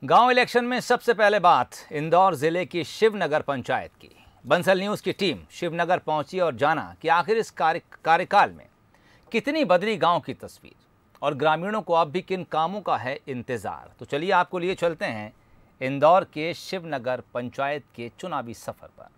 गांव इलेक्शन में सबसे पहले बात इंदौर जिले की शिवनगर पंचायत की। बंसल न्यूज की टीम शिवनगर पहुंची और जाना कि आखिर इस कार्यकाल में कितनी बदली गांव की तस्वीर और ग्रामीणों को अब भी किन कामों का है इंतजार। तो चलिए आपको लिए चलते हैं इंदौर के शिवनगर पंचायत के चुनावी सफर पर।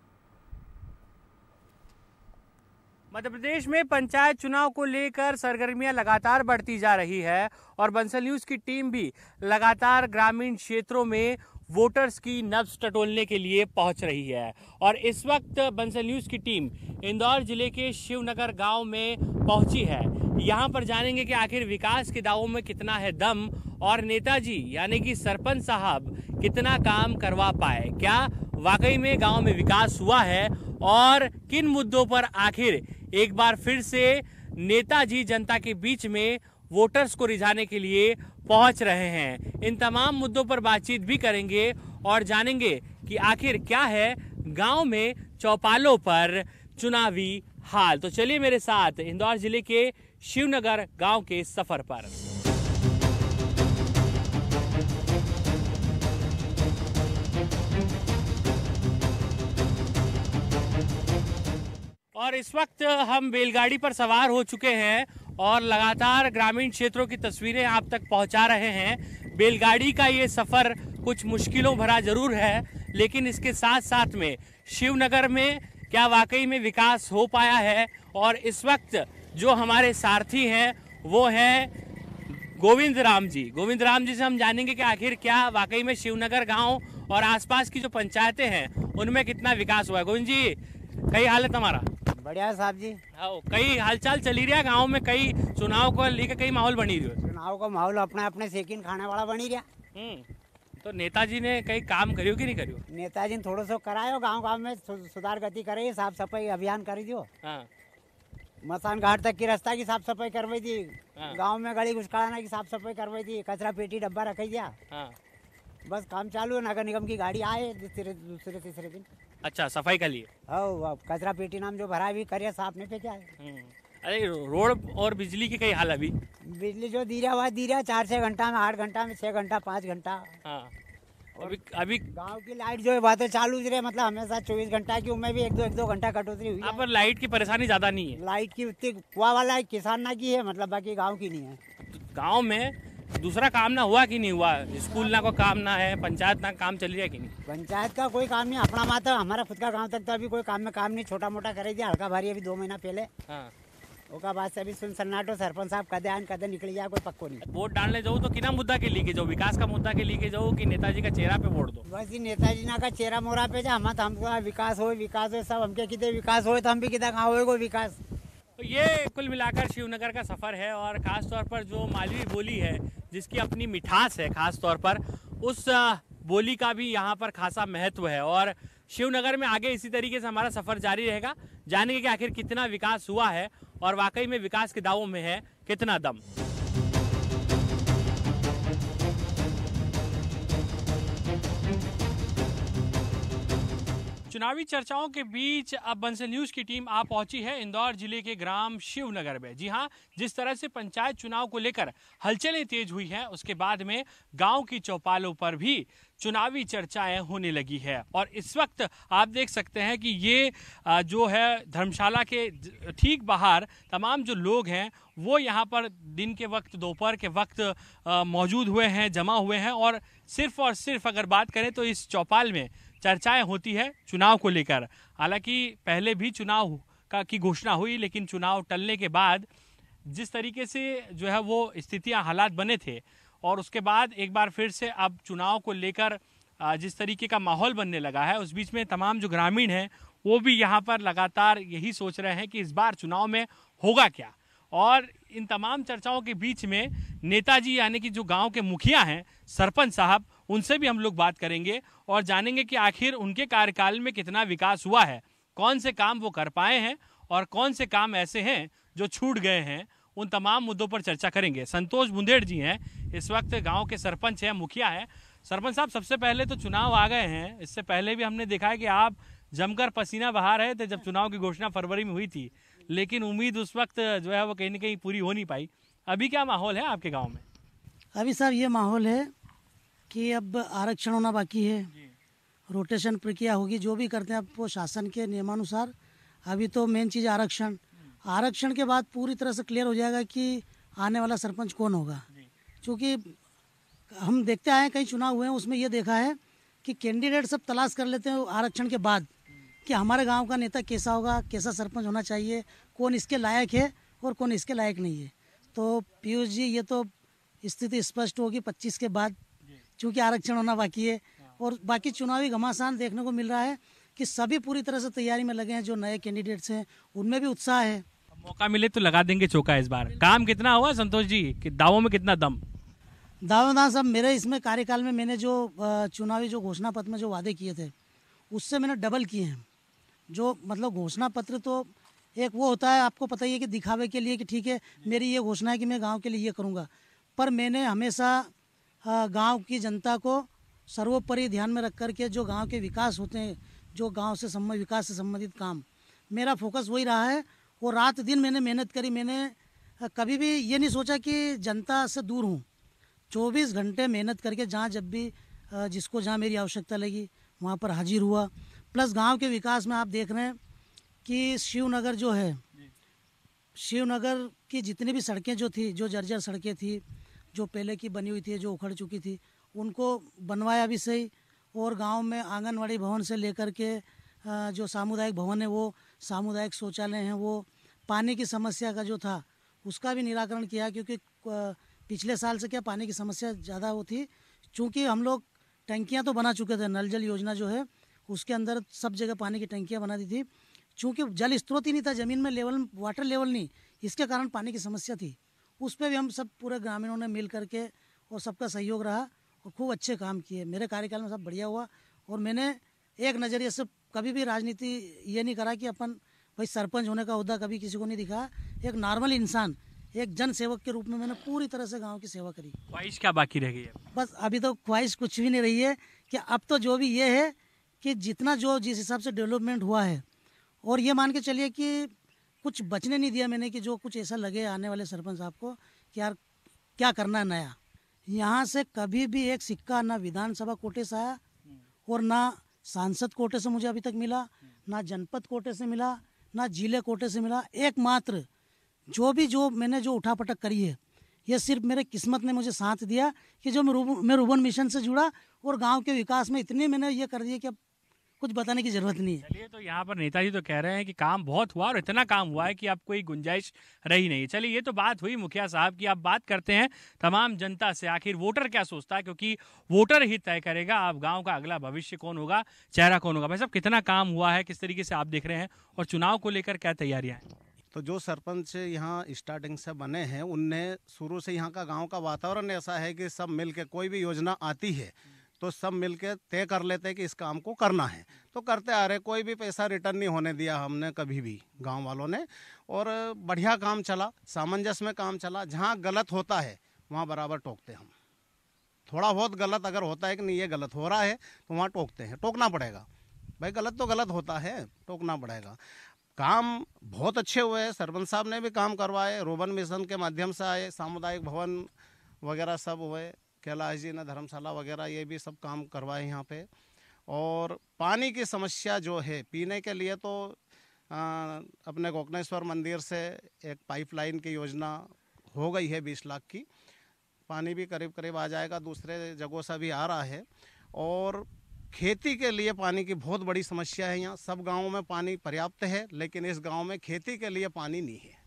मध्य प्रदेश में पंचायत चुनाव को लेकर सरगर्मियां लगातार बढ़ती जा रही है और बंसल न्यूज की टीम भी लगातार ग्रामीण क्षेत्रों में वोटर्स की नब्ज टटोलने के लिए पहुंच रही है। और इस वक्त बंसल न्यूज की टीम इंदौर जिले के शिवनगर गांव में पहुंची है। यहां पर जानेंगे कि आखिर विकास के दावों में कितना है दम और नेताजी यानी कि सरपंच साहब कितना काम करवा पाए। क्या वाकई में गांव में विकास हुआ है और किन मुद्दों पर आखिर एक बार फिर से नेताजी जनता के बीच में वोटर्स को रिझाने के लिए पहुंच रहे हैं। इन तमाम मुद्दों पर बातचीत भी करेंगे और जानेंगे कि आखिर क्या है गांव में चौपालों पर चुनावी हाल। तो चलिए मेरे साथ इंदौर जिले के शिवनगर गांव के सफर पर। और इस वक्त हम बैलगाड़ी पर सवार हो चुके हैं और लगातार ग्रामीण क्षेत्रों की तस्वीरें आप तक पहुंचा रहे हैं। बैलगाड़ी का ये सफ़र कुछ मुश्किलों भरा जरूर है, लेकिन इसके साथ साथ में शिवनगर में क्या वाकई में विकास हो पाया है। और इस वक्त जो हमारे सारथी हैं वो हैं गोविंद राम जी। गोविंद राम जी से हम जानेंगे कि आखिर क्या वाकई में शिवनगर गाँव और आसपास की जो पंचायतें हैं उनमें कितना विकास हुआ है। गोविंद जी, कई हाल है तुम्हारा? बढ़िया साहब जी। कई हालचाल चली रहा गांव में, कई चुनाव को लेकर कई माहौल बनी रही। चुनाव का माहौल अपने अपने सेकिन खाने वाला बनी रहा। तो नेताजी ने कई काम करियो कि नहीं करियो? नेताजी ने थोड़ा सो करायो, गांव गांव में सुधार गति करे, साफ सफाई अभियान कर दियो। हाँ। मसान घाट तक की रास्ता की साफ सफाई करवाई थी। हाँ। गाँव में गली घुसकाना की साफ सफाई करवाई थी। कचरा पेटी डब्बा रख दिया। हाँ। बस काम चालू है। नगर निगम की गाड़ी आए दूसरे तीसरे दिन। अच्छा, सफाई के लिए? हाँ, कचरा पेटी नाम जो भरा भी करे साफ नहीं पे क्या है। अरे रोड और बिजली की कई हाल अभी? बिजली जो दी रहा 4-6 घंटा में, 8 घंटा में, 6 घंटा, 5 घंटा। हाँ। अभी गांव की लाइट जो है बात चालू रहे, मतलब हमेशा 24 घंटा की, उनमें भी एक दो घंटा कटौती हुई है। पर लाइट की परेशानी ज्यादा नहीं है? लाइट की उतनी कुआ वाला किसान ना की है, मतलब बाकी गांव की नहीं है। गांव में दूसरा काम ना हुआ कि नहीं हुआ? स्कूल ना कोई काम ना है, पंचायत ना काम चल रहा है कि नहीं? पंचायत का कोई काम नहीं। अपना माता हमारा खुद का गांव तक तो अभी कोई काम में काम नहीं, छोटा मोटा करे दिया हल्का भारी अभी 2 महीना पहले। हाँ। उसका बाद से अभी सुन सन्नाटो, सरपंच साहब कदे आन कदे निकल जाए, कोई पक्को नहीं। वोट डालने जाओ तो किना मुद्दा के लिए जाओ? विकास का मुद्दा के लिए जाओ कि नेताजी का चेहरा पे वोट दो? बस नेताजी ना का चेहरा मोरा पे जा, हमको विकास हो सब हमके कितने विकास हो तो हम भी कितना गाँव हो विकास। तो ये कुल मिलाकर शिवनगर का सफ़र है और ख़ास तौर पर जो मालवी बोली है जिसकी अपनी मिठास है, ख़ास तौर पर उस बोली का भी यहाँ पर खासा महत्व है। और शिवनगर में आगे इसी तरीके से हमारा सफ़र जारी रहेगा, जानेंगे कि आखिर कितना विकास हुआ है और वाकई में विकास के दावों में है कितना दम। चुनावी चर्चाओं के बीच अब बंसल न्यूज की टीम आ पहुंची है इंदौर जिले के ग्राम शिवनगर में। जी हां, जिस तरह से पंचायत चुनाव को लेकर हलचलें तेज हुई हैं, उसके बाद में गांव की चौपालों पर भी चुनावी चर्चाएं होने लगी है। और इस वक्त आप देख सकते हैं कि ये जो है धर्मशाला के ठीक बाहर तमाम जो लोग हैं वो यहाँ पर दिन के वक्त, दोपहर के वक्त मौजूद हुए हैं, जमा हुए हैं। और सिर्फ अगर बात करें तो इस चौपाल में चर्चाएं होती है चुनाव को लेकर। हालांकि पहले भी चुनाव की घोषणा हुई, लेकिन चुनाव टलने के बाद जिस तरीके से जो है वो स्थितियां, हालात बने थे और उसके बाद एक बार फिर से अब चुनाव को लेकर जिस तरीके का माहौल बनने लगा है, उस बीच में तमाम जो ग्रामीण हैं वो भी यहाँ पर लगातार यही सोच रहे हैं कि इस बार चुनाव में होगा क्या। और इन तमाम चर्चाओं के बीच में नेताजी यानी कि जो गांव के मुखिया हैं, सरपंच साहब, उनसे भी हम लोग बात करेंगे और जानेंगे कि आखिर उनके कार्यकाल में कितना विकास हुआ है, कौन से काम वो कर पाए हैं और कौन से काम ऐसे हैं जो छूट गए हैं। उन तमाम मुद्दों पर चर्चा करेंगे। संतोष बुंदेड़ जी हैं, इस वक्त गांव के सरपंच हैं, मुखिया हैं। सरपंच साहब, सबसे पहले तो चुनाव आ गए हैं, इससे पहले भी हमने देखा है कि आप जमकर पसीना बहा रहे थे जब चुनाव की घोषणा फरवरी में हुई थी, लेकिन उम्मीद उस वक्त जो है वो कहीं ना कहीं पूरी हो नहीं पाई। अभी क्या माहौल है आपके गांव में? अभी साहब ये माहौल है कि अब आरक्षण होना बाकी है, रोटेशन प्रक्रिया होगी, जो भी करते हैं अब वो शासन के नियमानुसार। अभी तो मेन चीज़ आरक्षण के बाद पूरी तरह से क्लियर हो जाएगा कि आने वाला सरपंच कौन होगा। क्योंकि हम देखते आए हैं कई चुनाव हुए हैं, उसमें ये देखा है कि कैंडिडेट सब तलाश कर लेते हैं आरक्षण के बाद कि हमारे गांव का नेता कैसा होगा, कैसा सरपंच होना चाहिए, कौन इसके लायक है और कौन इसके लायक नहीं है। तो पीयूष जी, ये तो स्थिति स्पष्ट होगी 25 के बाद, क्योंकि आरक्षण होना बाकी है। और बाकी चुनावी घमासान देखने को मिल रहा है कि सभी पूरी तरह से तैयारी में लगे हैं। जो नए कैंडिडेट्स हैं उनमें भी उत्साह है। मौका मिले तो लगा देंगे चौका इस बार। काम कितना हुआ संतोष जी, कि दावों में कितना दम? दावेदार साहब, मेरे इसमें कार्यकाल में मैंने जो चुनावी जो घोषणा पत्र में जो वादे किए थे उससे मैंने डबल किए हैं। जो मतलब घोषणा पत्र तो एक वो होता है, आपको पता ही है कि दिखावे के लिए कि ठीक है मेरी ये घोषणा है कि मैं गांव के लिए ये करूंगा, पर मैंने हमेशा गांव की जनता को सर्वोपरि ध्यान में रख कर के जो गांव के विकास होते हैं, जो गांव से विकास से संबंधित काम, मेरा फोकस वही रहा है। और रात दिन मैंने मेहनत करी। मैंने कभी भी ये नहीं सोचा कि जनता से दूर हूँ। 24 घंटे मेहनत करके जहाँ जब भी जिसको जहाँ मेरी आवश्यकता लगी वहाँ पर हाजिर हुआ। प्लस गांव के विकास में आप देख रहे हैं कि शिवनगर जो है, शिवनगर की जितनी भी सड़कें जो थी, जो जर्जर सड़कें थी, जो पहले की बनी हुई थी, जो उखड़ चुकी थी, उनको बनवाया भी सही। और गांव में आंगनवाड़ी भवन से लेकर के जो सामुदायिक भवन है, वो सामुदायिक शौचालय हैं, वो पानी की समस्या का जो था उसका भी निराकरण किया। क्योंकि पिछले साल से क्या पानी की समस्या ज़्यादा होती, चूँकि हम लोग टंकियाँ तो बना चुके थे। नल जल योजना जो है उसके अंदर सब जगह पानी की टंकियाँ बना दी थी। चूँकि जल स्रोत ही नहीं था, ज़मीन में लेवल वाटर लेवल नहीं, इसके कारण पानी की समस्या थी। उस पर भी हम सब पूरे ग्रामीणों ने मिल करके और सबका सहयोग रहा और खूब अच्छे काम किए। मेरे कार्यकाल में सब बढ़िया हुआ। और मैंने एक नज़रिए से कभी भी राजनीति ये नहीं करा कि अपन भाई सरपंच होने का ओहदा कभी किसी को नहीं दिखा। एक नॉर्मल इंसान, एक जन सेवक के रूप में मैंने पूरी तरह से गांव की सेवा करी। ख्वाहिश क्या बाकी रह गई है? बस अभी तो ख्वाहिश कुछ भी नहीं रही है कि अब तो जो भी ये है कि जितना जो जिस हिसाब से डेवलपमेंट हुआ है, और ये मान के चलिए कि कुछ बचने नहीं दिया मैंने कि जो कुछ ऐसा लगे आने वाले सरपंच साहब को कि यार क्या करना है नया। यहाँ से कभी भी एक सिक्का ना विधानसभा कोटे से आया और ना सांसद कोटे से मुझे अभी तक मिला, ना जनपद कोटे से मिला, ना जिले कोटे से मिला। एकमात्र जो मैंने जो उठापटक करी है, ये सिर्फ मेरे किस्मत ने मुझे साथ दिया कि जो मैं रूबन मिशन से जुड़ा और गांव के विकास में इतने मैंने ये कर दिया कि अब कुछ बताने की जरूरत नहीं है। चलिए, तो यहाँ पर नेताजी तो कह रहे हैं कि काम बहुत हुआ और इतना काम हुआ है कि अब कोई गुंजाइश रही नहीं। चलिए, ये तो बात हुई मुखिया साहब की। अब बात करते हैं तमाम जनता से, आखिर वोटर क्या सोचता है, क्योंकि वोटर ही तय करेगा आप गांव का अगला भविष्य कौन होगा, चेहरा कौन होगा। भाई साहब, कितना काम हुआ है, किस तरीके से आप देख रहे हैं और चुनाव को लेकर क्या तैयारियां हैं? तो जो सरपंच यहाँ स्टार्टिंग से बने हैं उनने शुरू से यहाँ का गांव का वातावरण ऐसा है कि सब मिल के कोई भी योजना आती है तो सब मिल के तय कर लेते हैं कि इस काम को करना है, तो करते आ रहे। कोई भी पैसा रिटर्न नहीं होने दिया हमने कभी भी गांव वालों ने। और बढ़िया काम चला, सामंजस्य में काम चला। जहाँ गलत होता है वहाँ बराबर टोकते हम। थोड़ा बहुत गलत अगर होता है कि नहीं ये गलत हो रहा है तो वहाँ टोकते हैं, टोकना पड़ेगा भाई। गलत तो गलत होता है, टोकना पड़ेगा। काम बहुत अच्छे हुए हैं, सरपंच साहब ने भी काम करवाए, रूबन मिशन के माध्यम से आए, सामुदायिक भवन वगैरह सब हुए, कैलाश जी ने धर्मशाला वगैरह ये भी सब काम करवाए यहाँ पे। और पानी की समस्या जो है पीने के लिए तो अपने गोकर्णेश्वर मंदिर से एक पाइपलाइन की योजना हो गई है 20 लाख की। पानी भी करीब करीब आ जाएगा, दूसरे जगहों से भी आ रहा है। और खेती के लिए पानी की बहुत बड़ी समस्या है यहाँ। सब गाँवों में पानी पर्याप्त है, लेकिन इस गाँव में खेती के लिए पानी नहीं है।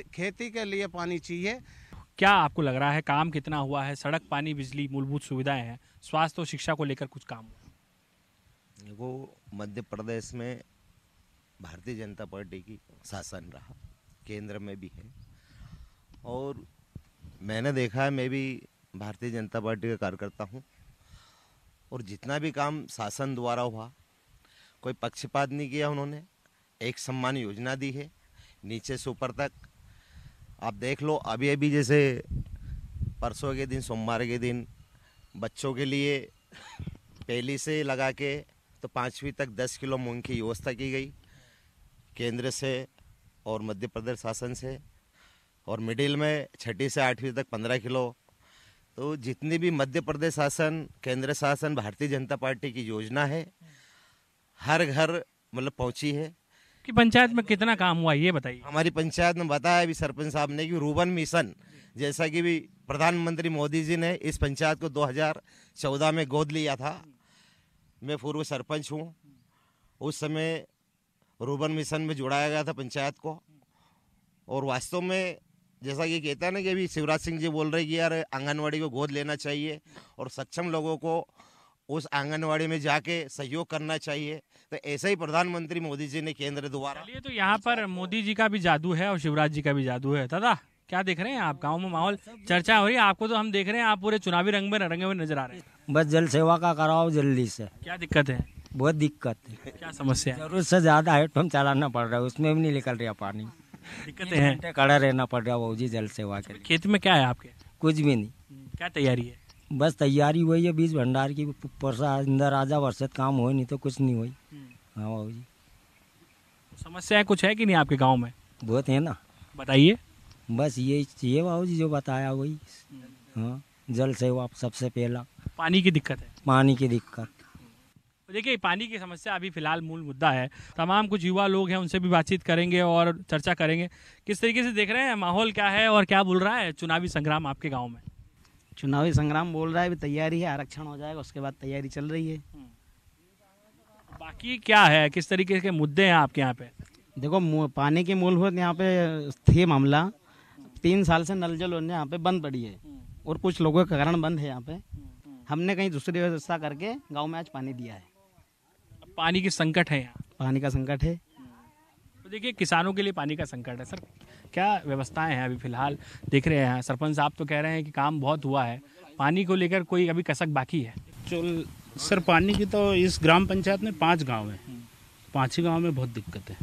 खेती के लिए पानी चाहिए। क्या आपको लग रहा है काम कितना हुआ है? सड़क, पानी, बिजली, मूलभूत सुविधाएं हैं, स्वास्थ्य और शिक्षा को लेकर कुछ काम हुआ? वो मध्य प्रदेश में भारतीय जनता पार्टी की शासन रहा, केंद्र में भी है। और मैंने देखा है, मैं भी भारतीय जनता पार्टी का कार्यकर्ता हूँ। और जितना भी काम शासन द्वारा हुआ, कोई पक्षपात नहीं किया उन्होंने। एक सम्मान योजना दी है नीचे से ऊपर तक। आप देख लो, अभी अभी जैसे परसों के दिन, सोमवार के दिन बच्चों के लिए पहली से लगा के तो 5वीं तक 10 किलो मूंग की व्यवस्था की गई केंद्र से और मध्य प्रदेश शासन से। और मिडिल में 6ठी से 8वीं तक 15 किलो। तो जितनी भी मध्य प्रदेश शासन, केंद्र शासन, भारतीय जनता पार्टी की योजना है, हर घर मतलब पहुंची है। कि पंचायत में कितना काम हुआ ये बताइए। हमारी पंचायत में बताया अभी सरपंच साहब ने कि रूबन मिशन, जैसा कि भी प्रधानमंत्री मोदी जी ने इस पंचायत को 2014 में गोद लिया था। मैं पूर्व सरपंच हूँ, उस समय रूबन मिशन में जुड़ाया गया था पंचायत को। और वास्तव में जैसा कि कहता है ना कि अभी शिवराज सिंह जी बोल रहे कि यार आंगनवाड़ी को गोद लेना चाहिए और सक्षम लोगों को उस आंगनवाड़ी में जाके सहयोग करना चाहिए, तो ऐसा ही प्रधानमंत्री मोदी जी ने केंद्र द्वारा। चलिए, तो यहाँ पर मोदी जी का भी जादू है और शिवराज जी का भी जादू है। दादा क्या देख रहे हैं आप? गांव में माहौल चर्चा हो रही है, आपको तो हम देख रहे हैं, आप पूरे चुनावी रंग में रंगे हुए नजर आ रहे हैं। बस जल सेवा का कराओ जल्दी से। क्या दिक्कत है? बहुत दिक्कत है, क्या समस्या है? जरूरत से ज्यादा हेडपम्प चलाना पड़ रहा है, उसमें भी नहीं निकल रहा पानी। दिक्कतें हैं, खड़ा रहना पड़ रहा है जी जल सेवा के। खेत में क्या है आपके? कुछ भी नहीं, क्या तैयारी है? बस तैयारी हुई है बीज भंडार की, परसा अंदर आजा वर्षत काम हो, नहीं तो कुछ नहीं हुई। हाँ बाबू जी, समस्या कुछ है कि नहीं आपके गाँव में? बहुत है ना, बताइए। बस ये चाहिए बाबू जी जो बताया वही। हाँ, जल सेवा सबसे पहला। पानी की दिक्कत है? पानी की दिक्कत, देखिए पानी की समस्या अभी फिलहाल मूल मुद्दा है। तमाम कुछ युवा लोग हैं, उनसे भी बातचीत करेंगे और चर्चा करेंगे किस तरीके से देख रहे हैं, माहौल क्या है और क्या बोल रहा है चुनावी संग्राम आपके गांव में। चुनावी संग्राम बोल रहा है, अभी तैयारी है, आरक्षण हो जाएगा उसके बाद तैयारी चल रही है। बाकी क्या है, किस तरीके के मुद्दे हैं आपके यहाँ पे? देखो पानी की मूलभूत यहाँ पे थी मामला, 3 साल से नल जल योजना यहाँ पे बंद पड़ी है और कुछ लोगों के कारण बंद है यहाँ पे। हमने कहीं दूसरी व्यवस्था करके गांव में आज पानी दिया है। पानी की संकट है यहाँ? पानी का संकट है। तो देखिए किसानों के लिए पानी का संकट है। सर क्या व्यवस्थाएं हैं अभी फिलहाल देख रहे हैं? सरपंच साहब तो कह रहे हैं कि काम बहुत हुआ है, पानी को लेकर कोई अभी कसक बाकी है? सर पानी की तो इस ग्राम पंचायत में 5 गांव है, 5 ही गांव में बहुत दिक्कत है।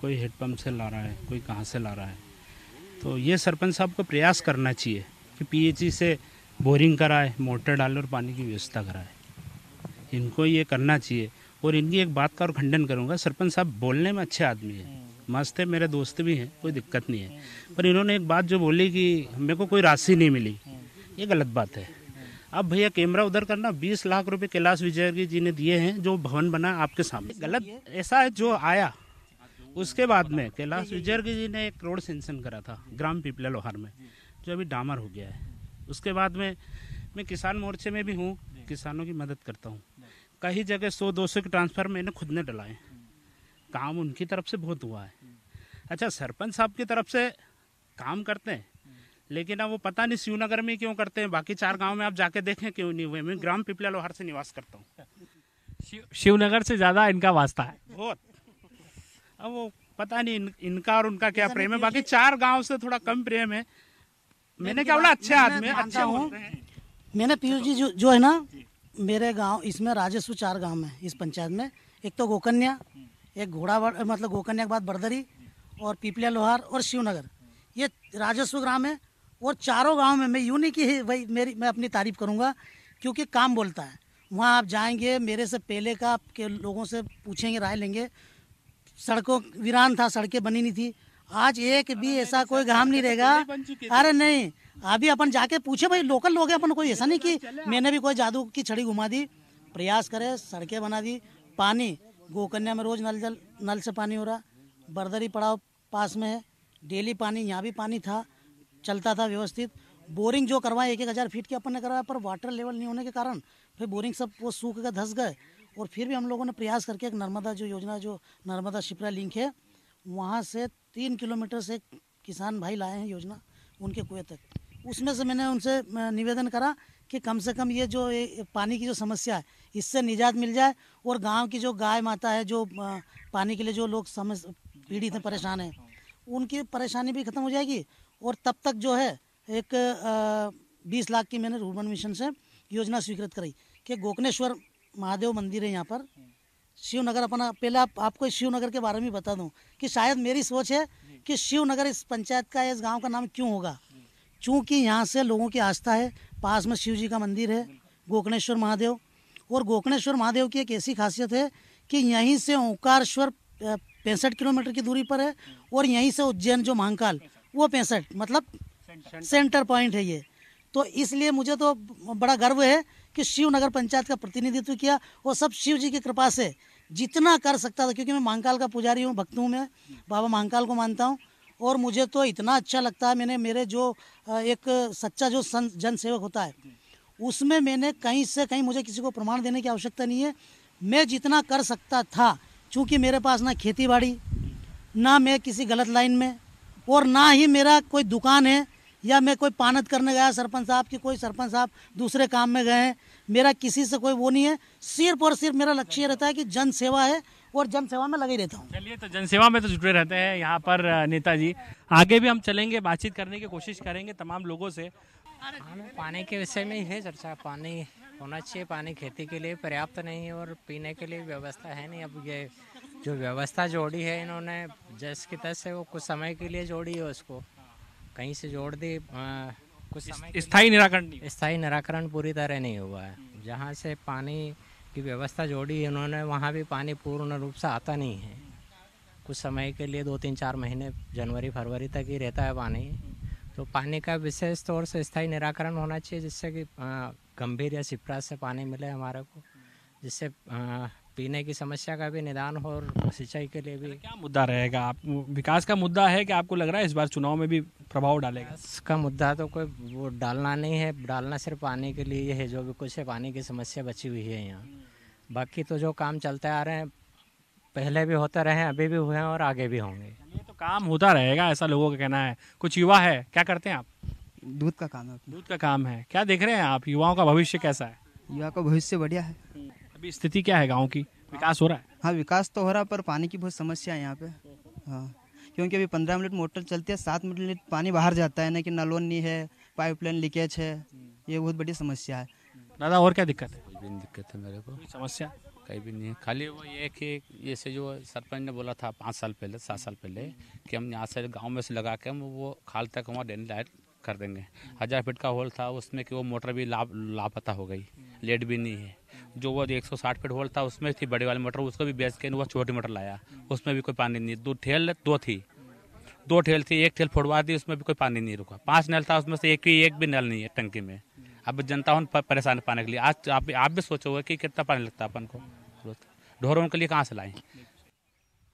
कोई हेडपम्प से ला रहा है, कोई कहाँ से ला रहा है। तो ये सरपंच साहब को प्रयास करना चाहिए कि पीएचई से बोरिंग कराए, मोटर डाले और पानी की व्यवस्था कराए। इनको ये करना चाहिए। और इनकी एक बात का और खंडन करूंगा, सरपंच साहब बोलने में अच्छे आदमी हैं, मस्त है, मेरे दोस्त भी हैं, कोई दिक्कत नहीं है। पर इन्होंने एक बात जो बोली कि मेरे को कोई राशि नहीं मिली, ये गलत बात है। अब भैया कैमरा उधर करना, 20 लाख रुपए कैलाश विजयवर्गीय जी ने दिए हैं, जो भवन बना आपके सामने। गलत ऐसा है, जो आया उसके बाद में कैलाश विजयवर्गीय जी ने 1 करोड़ सेंक्शन करा था ग्राम पिपला लोहार में, जो अभी डामर हो गया है। उसके बाद में मैं किसान मोर्चे में भी हूँ, किसानों की मदद करता हूँ। कई जगह 100-200 के ट्रांसफर मैंने खुद ने डलाए, काम उनकी तरफ से बहुत हुआ है। अच्छा, सरपंच साहब की तरफ से काम करते हैं, लेकिन अब वो पता नहीं शिवनगर में क्यों करते हैं, बाकी 4 गांव में आप जाके देखें क्यों नहीं हुए। मैं ग्राम पिपला लोहार से निवास करता हूँ। शिवनगर से ज्यादा इनका वास्ता है बहुत। अब वो पता नहीं इनका और उनका क्या प्रेम है, बाकी 4 गांव से थोड़ा कम प्रेम है। मैंने क्या बोला, अच्छे आदमी अच्छा हूँ। मैंने पीयूष जी जो है ना, मेरे गांव इसमें राजस्व 4 गांव में इस पंचायत में, एक तो गोकन्या, एक घोड़ा मतलब गोकन्या के बाद बरदरी और पिपलिया लोहार और शिवनगर, ये राजस्व ग्राम है। और 4 गांव में मैं यूँ नहीं कि भाई मैं अपनी तारीफ करूंगा, क्योंकि काम बोलता है। वहाँ आप जाएंगे, मेरे से पहले का के लोगों से पूछेंगे, राय लेंगे। सड़कों वीरान था, सड़कें बनी नहीं थी। आज एक भी ऐसा कोई गांव नहीं रहेगा। अरे नहीं, अभी अपन जाके पूछे, भाई लोकल लोग हैं अपन, कोई ऐसा नहीं कि मैंने भी कोई जादू की छड़ी घुमा दी। प्रयास करे, सड़कें बना दी। पानी गोकन्या में रोज नल से पानी हो रहा, बरदरी पड़ाव पास में है, डेली पानी, यहाँ भी पानी था, चलता था व्यवस्थित। बोरिंग जो करवाए 1,000 फीट की अपन ने करवाया, पर वाटर लेवल नहीं होने के कारण फिर बोरिंग सब वो सूख गए, धस गए। और फिर भी हम लोगों ने प्रयास करके एक नर्मदा जो योजना, जो नर्मदा शिप्रा लिंक है, वहाँ से 3 किलोमीटर से किसान भाई लाए हैं योजना उनके कुएं तक। उसमें से मैंने उनसे निवेदन करा कि कम से कम ये जो पानी की जो समस्या है, इससे निजात मिल जाए और गांव की जो गाय माता है, जो पानी के लिए जो लोग पीड़ित हैं, परेशान हैं, उनकी परेशानी भी खत्म हो जाएगी। और तब तक जो है एक 20 लाख की मैंने रूरबन मिशन से योजना स्वीकृत कराई कि गोकनेश्वर महादेव मंदिर है यहाँ पर, शिवनगर अपना। पहले आपको शिवनगर के बारे में बता दूं कि शायद मेरी सोच है कि शिवनगर इस पंचायत का, इस गांव का नाम क्यों होगा, चूँकि यहाँ से लोगों की आस्था है। पास में शिव जी का मंदिर है, गोकर्णेश्वर महादेव। और गोकर्णेश्वर महादेव की एक ऐसी खासियत है कि यहीं से ओंकारेश्वर 65 किलोमीटर की दूरी पर है, और यहीं से उज्जैन जो महाकाल वो 65, मतलब सेंटर पॉइंट है ये। तो इसलिए मुझे तो बड़ा गर्व है कि शिव नगर पंचायत का प्रतिनिधित्व किया और सब शिव जी की कृपा से जितना कर सकता था, क्योंकि मैं महाकाल का पुजारी हूँ, भक्त हूँ, मैं बाबा महाकाल को मानता हूँ। और मुझे तो इतना अच्छा लगता है, मैंने मेरे जो एक सच्चा जो जन सेवक होता है उसमें मैंने कहीं से कहीं, मुझे किसी को प्रमाण देने की आवश्यकता नहीं है, मैं जितना कर सकता था, चूँकि मेरे पास ना खेती बाड़ी, ना मैं किसी गलत लाइन में, और ना ही मेरा कोई दुकान है या मैं कोई पानत करने गया सरपंच साहब की, कोई सरपंच साहब दूसरे काम में गए हैं, मेरा किसी से कोई वो नहीं है। सिर्फ और सिर्फ मेरा लक्ष्य रहता है कि जन सेवा है और जन सेवा में लगे रहता हूँ। चलिए, तो जनसेवा में तो जुटे रहते हैं यहाँ पर नेताजी। आगे भी हम चलेंगे, बातचीत करने की कोशिश करेंगे तमाम लोगों से। पानी के विषय में ही है चर्चा। पानी होना चाहिए, पानी खेती के लिए पर्याप्त नहीं है और पीने के लिए व्यवस्था है नहीं। अब ये जो व्यवस्था जोड़ी है इन्होंने जैसे की तैसे, वो कुछ समय के लिए जोड़ी है, उसको कहीं से जोड़ दी, कुछ समय स्थायी निराकरण नहीं, स्थायी निराकरण पूरी तरह नहीं हुआ है। जहाँ से पानी की व्यवस्था जोड़ी इन्होंने, वहाँ भी पानी पूर्ण रूप से आता नहीं है। कुछ समय के लिए 2-3-4 महीने, जनवरी फरवरी तक ही रहता है पानी। तो पानी का विशेष तौर से स्थायी निराकरण होना चाहिए, जिससे कि गंभीर या सिपरा से पानी मिले हमारे को, जिससे पीने की समस्या का भी निदान हो और सिंचाई के लिए भी। क्या मुद्दा रहेगा? आप विकास का मुद्दा है कि आपको लग रहा है इस बार चुनाव में भी प्रभाव डालेगा? इसका मुद्दा तो कोई वो डालना नहीं है, डालना सिर्फ पानी के लिए है। जो भी कुछ है पानी की समस्या बची हुई है यहाँ। बाकी तो जो काम चलते आ रहे हैं, पहले भी होते रहे हैं, अभी भी हुए हैं और आगे भी होंगे। ये तो काम होता रहेगा, ऐसा लोगों का कहना है। कुछ युवा है, क्या करते हैं आप? दूध का काम है। दूध का काम है। क्या देख रहे हैं आप, युवाओं का भविष्य कैसा है? युवा का भविष्य बढ़िया है। अभी स्थिति क्या है गाँव की, विकास हो रहा है? हाँ, विकास तो हो रहा है, पर पानी की बहुत समस्या है यहाँ पे। हाँ, क्योंकि अभी 15 मिनट मोटर चलती है, 7 मिनट पानी बाहर जाता है, ना कि नलोन नहीं है, पाइपलाइन लीकेज है। ये बहुत बड़ी समस्या है। दादा, और क्या दिक्कत है? कोई भी दिक्कत है मेरे को, समस्या कहीं भी नहीं है। खाली वो ये कि जैसे जो सरपंच ने बोला था 5 साल पहले, 7 साल पहले, कि हम यहाँ से गांव में से लगा के हम वो खाल तक वहाँ ड्रेन लाइट कर देंगे। 1000 फीट का होल था उसमें, कि वो मोटर भी लापता हो गई, लेट भी नहीं है। जो वो 160 फीट होल था उसमें थी बड़ी वाली मोटर, उसको भी बेच के वो छोटी मोटर लाया, उसमें भी कोई पानी नहीं। 2 ठेल थी, एक ठेल फोड़वा दी, उसमें भी कोई पानी नहीं रुका। 5 नल था, उसमें से एक भी नल नहीं है टंकी में। अब जनता परेशान पाने के लिए। आज आप भी सोचोगे कि कितना पानी लगता है अपन को, ढोरों के लिए कहाँ से लाएं।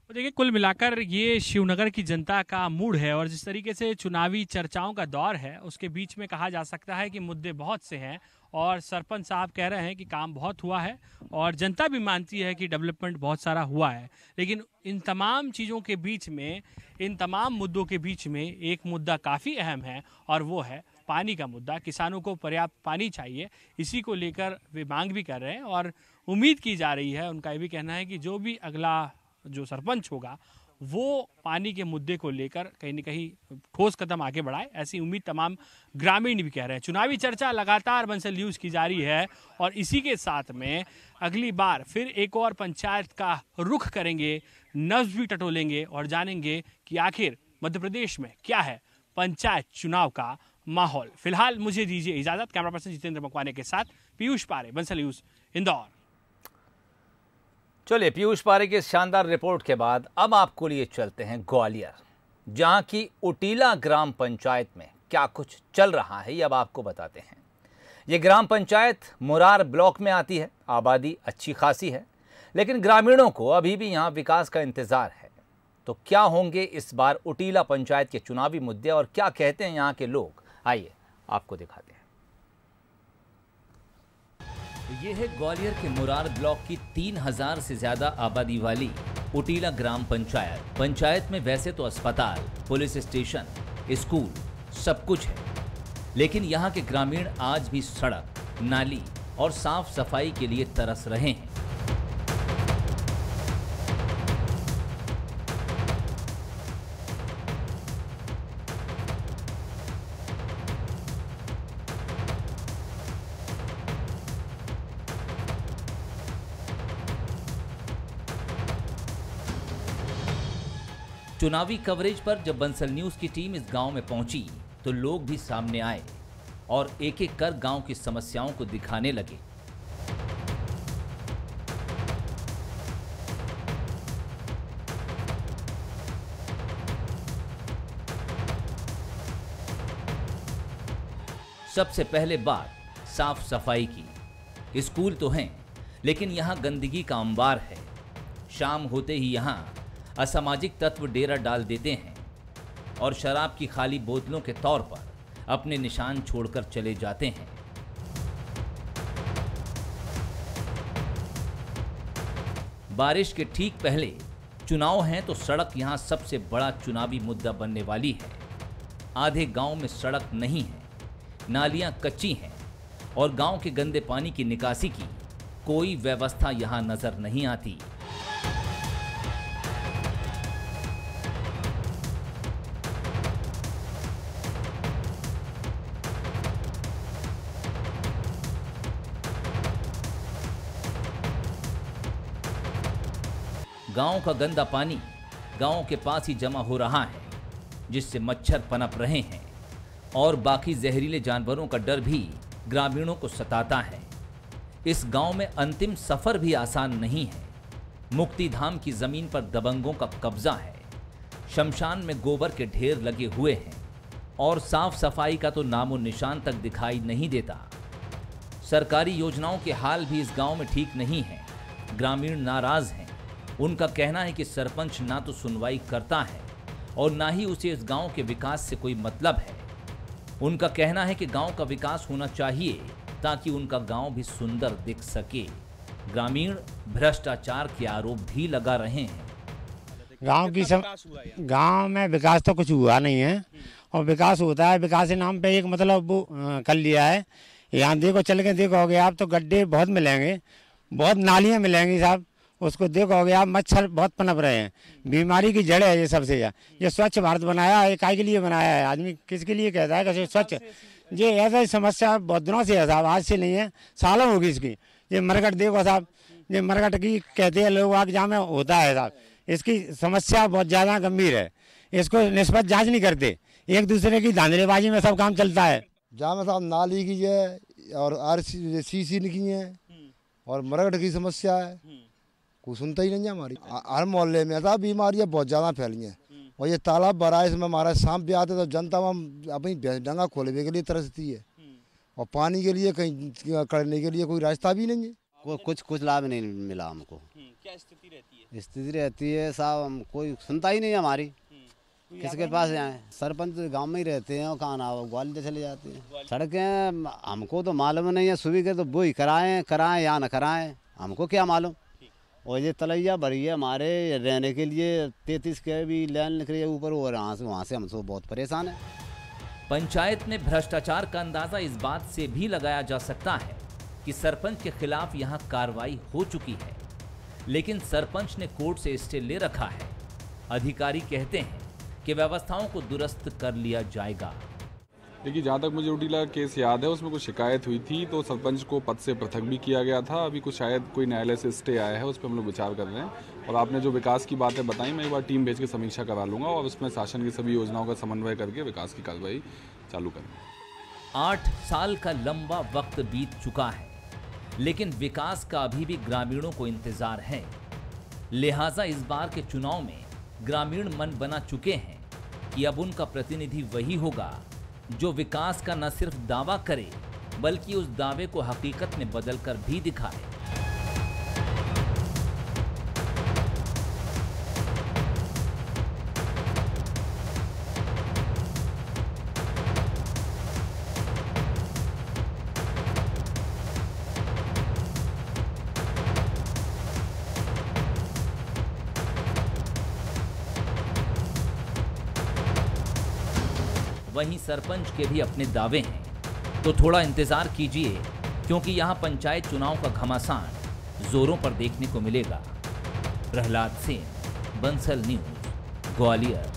तो देखिए, कुल मिलाकर ये शिवनगर की जनता का मूड है और जिस तरीके से चुनावी चर्चाओं का दौर है, उसके बीच में कहा जा सकता है कि मुद्दे बहुत से हैं और सरपंच साहब कह रहे हैं कि काम बहुत हुआ है और जनता भी मानती है कि डेवलपमेंट बहुत सारा हुआ है। लेकिन इन तमाम चीज़ों के बीच में, इन तमाम मुद्दों के बीच में एक मुद्दा काफ़ी अहम है और वो है पानी का मुद्दा। किसानों को पर्याप्त पानी चाहिए, इसी को लेकर वे मांग भी कर रहे हैं और उम्मीद की जा रही है, उनका ये भी कहना है कि जो भी अगला जो सरपंच होगा वो पानी के मुद्दे को लेकर कहीं न कहीं ठोस कदम आगे बढ़ाए, ऐसी उम्मीद तमाम ग्रामीण भी कह रहे हैं। चुनावी चर्चा लगातार बंसल न्यूज़ की जारी है और इसी के साथ में अगली बार फिर एक और पंचायत का रुख करेंगे, नब्ज भी टटोलेंगे और जानेंगे कि आखिर मध्य प्रदेश में क्या है पंचायत चुनाव का माहौल। फिलहाल मुझे दीजिए इजाजत। कैमरा पर्सन जितेंद्र मकवाने के साथ पीयूष पारे, बंसल न्यूज़, इंदौर। चलिए, पीयूष पारे की शानदार रिपोर्ट के बाद अब आपको लिए चलते हैं ग्वालियर, जहां की उटीला ग्राम पंचायत में क्या कुछ चल रहा है ये अब आपको बताते हैं। ये ग्राम पंचायत मुरार ब्लॉक में आती है, आबादी अच्छी खासी है, लेकिन ग्रामीणों को अभी भी यहाँ विकास का इंतजार है। तो क्या होंगे इस बार उटीला पंचायत के चुनावी मुद्दे और क्या कहते हैं यहाँ के लोग, आइए आपको दिखाते हैं। ये है ग्वालियर के मुरार ब्लॉक की 3000 से ज्यादा आबादी वाली उटीला ग्राम पंचायत। पंचायत में वैसे तो अस्पताल, पुलिस स्टेशन, स्कूल सब कुछ है, लेकिन यहाँ के ग्रामीण आज भी सड़क, नाली और साफ सफाई के लिए तरस रहे हैं। चुनावी कवरेज पर जब बंसल न्यूज़ की टीम इस गांव में पहुंची तो लोग भी सामने आए और एक एक कर गांव की समस्याओं को दिखाने लगे। सबसे पहले बात साफ सफाई की। स्कूल तो हैं, लेकिन यहाँ गंदगी का अंबार है। शाम होते ही यहाँ असामाजिक तत्व डेरा डाल देते हैं और शराब की खाली बोतलों के तौर पर अपने निशान छोड़कर चले जाते हैं। बारिश के ठीक पहले चुनाव हैं तो सड़क यहां सबसे बड़ा चुनावी मुद्दा बनने वाली है। आधे गांव में सड़क नहीं है, नालियां कच्ची हैं और गांव के गंदे पानी की निकासी की कोई व्यवस्था यहां नजर नहीं आती। गांव का गंदा पानी गांव के पास ही जमा हो रहा है, जिससे मच्छर पनप रहे हैं और बाकी जहरीले जानवरों का डर भी ग्रामीणों को सताता है। इस गांव में अंतिम सफर भी आसान नहीं है। मुक्तिधाम की जमीन पर दबंगों का कब्जा है, शमशान में गोबर के ढेर लगे हुए हैं और साफ सफाई का तो नामो निशान तक दिखाई नहीं देता। सरकारी योजनाओं के हाल भी इस गांव में ठीक नहीं है। ग्रामीण नाराज हैं। उनका कहना है कि सरपंच ना तो सुनवाई करता है और ना ही उसे इस गांव के विकास से कोई मतलब है। उनका कहना है कि गांव का विकास होना चाहिए ताकि उनका गांव भी सुंदर दिख सके। ग्रामीण भ्रष्टाचार के आरोप भी लगा रहे हैं। गांव में विकास तो कुछ हुआ नहीं है और विकास होता है, विकास के नाम पे एक मतलब वो कर लिया है। यहाँ देखो, चल के देखोगे आप तो गड्ढे बहुत मिलेंगे, बहुत नालियाँ मिलेंगी साहब। उसको देखोगे आप, मच्छर बहुत पनप रहे हैं। बीमारी की जड़ है ये सबसे। ये स्वच्छ भारत बनाया है, काय के लिए बनाया है? आदमी किसके लिए कहता है कि स्वच्छ? ये ऐसा ही समस्या बहुत दिनों से है साहब, आज से नहीं है, सालों होगी इसकी। ये मरघट देखो साहब, ये मरघट की कहते हैं लोग आग जहाँ में होता है साहब। इसकी समस्या बहुत ज़्यादा गंभीर है। इसको निष्पक्ष जाँच नहीं करते, एक दूसरे की धांधलेबाजी में सब काम चलता है। जहाँ में साहब नाली की है और RCC की है और मरघट की समस्या है, कुछ सुनता ही नहीं है। हमारी हर मोहल्ले में था, बीमारियां बहुत ज़्यादा फैली हैं और ये तालाब भरा है, इसमें हमारा सांप भी आते तो जनता में अपनी डंगा खोलने के लिए तरसती है और पानी के लिए कहीं करने के लिए कोई रास्ता भी नहीं है। कुछ लाभ नहीं मिला हमको। क्या स्थिति रहती है? स्थिति रहती है साहब, हम कोई सुनता ही नहीं है हमारी। किसके पास जाए? सरपंच गांव में ही रहते हैं और कहाँ ना ग्वालियर चले जाते हैं। सड़कें हमको तो मालूम नहीं है, सुबह के तो वो ही कराएं या न कराएं, हमको क्या मालूम। और ये तलैया भरी है हमारे रहने के लिए, 33 के भी लाइन निकल रही है ऊपर, और वहाँ से हम सब बहुत परेशान है। पंचायत में भ्रष्टाचार का अंदाजा इस बात से भी लगाया जा सकता है कि सरपंच के खिलाफ यहाँ कार्रवाई हो चुकी है, लेकिन सरपंच ने कोर्ट से स्टे ले रखा है। अधिकारी कहते हैं कि व्यवस्थाओं को दुरुस्त कर लिया जाएगा। देखिए, जहाँ तक मुझे उटीला केस याद है, उसमें कुछ शिकायत हुई थी तो सरपंच को पद से पृथक भी किया गया था। अभी कुछ शायद कोई न्यायालय से स्टे आया है, उस पर हम लोग विचार कर रहे हैं। और आपने जो विकास की बातें बताई, मैं एक बार टीम भेज के समीक्षा करा लूँगा और उसमें शासन की सभी योजनाओं का समन्वय करके विकास की कार्रवाई चालू करेंगे। 8 साल का लंबा वक्त बीत चुका है, लेकिन विकास का अभी भी ग्रामीणों को इंतजार है। लिहाजा इस बार के चुनाव में ग्रामीण मन बना चुके हैं कि अब उनका प्रतिनिधि वही होगा जो विकास का न सिर्फ दावा करे, बल्कि उस दावे को हकीकत में बदलकर भी दिखाए। वहीं सरपंच के भी अपने दावे हैं, तो थोड़ा इंतजार कीजिए, क्योंकि यहां पंचायत चुनाव का घमासान जोरों पर देखने को मिलेगा। प्रहलाद सेन, बंसल न्यूज, ग्वालियर।